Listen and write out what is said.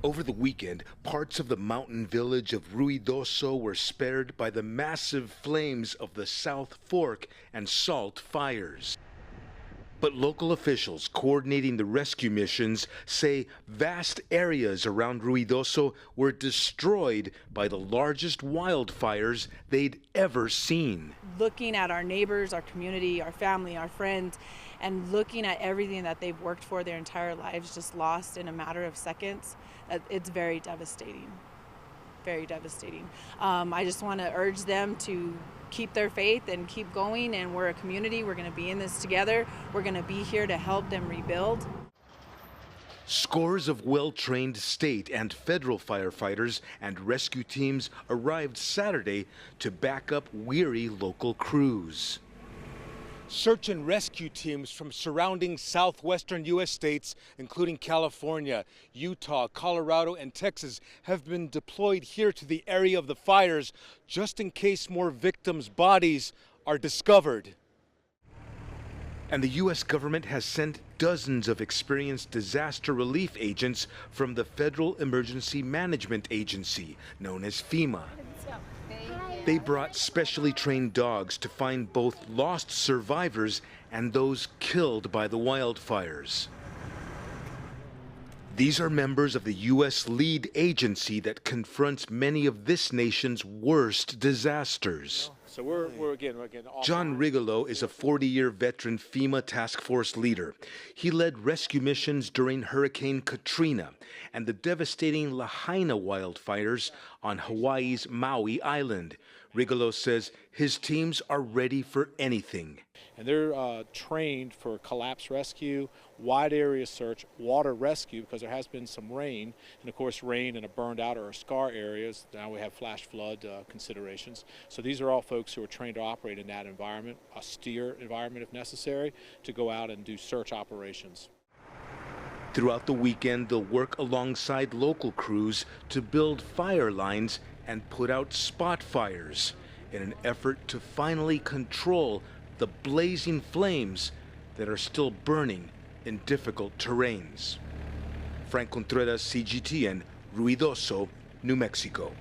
Over the weekend, parts of the mountain village of Ruidoso were spared by the massive flames of the South Fork and Salt fires. But local officials coordinating the rescue missions say vast areas around Ruidoso were destroyed by the largest wildfires they'd ever seen. Looking at our neighbors, our community, our family, our friends, and looking at everything that they've worked for their entire lives just lost in a matter of seconds, it's very devastating. Very devastating. I just want to urge them to keep their faith and keep going, and we're a community. We're going to be in this together. We're going to be here to help them rebuild. Scores of well-trained state and federal firefighters and rescue teams arrived Saturday to back up weary local crews. Search and rescue teams from surrounding southwestern U.S. states, including California, Utah, Colorado, and Texas, have been deployed here to the area of the fires just in case more victims' bodies are discovered. And the U.S. government has sent dozens of experienced disaster relief agents from the Federal Emergency Management Agency, known as FEMA. They brought specially trained dogs to find both lost survivors and those killed by the wildfires. These are members of the U.S. lead agency that confronts many of this nation's worst disasters. So we're again John Rigolo is a 40-year veteran FEMA task force leader. He led rescue missions during Hurricane Katrina and the devastating Lahaina wildfires on Hawaii's Maui Island. Rigolo says his teams are ready for anything. And they're trained for collapse rescue, wide area search, water rescue, because there has been some rain, and of course rain in a burned out or scar areas. Now we have flash flood considerations. So these are all folks who are trained to operate in that environment, austere environment if necessary, to go out and do search operations. Throughout the weekend, they'll work alongside local crews to build fire lines and put out spot fires in an effort to finally control the blazing flames that are still burning in difficult terrains. Franc Contreras, CGTN, Ruidoso, New Mexico.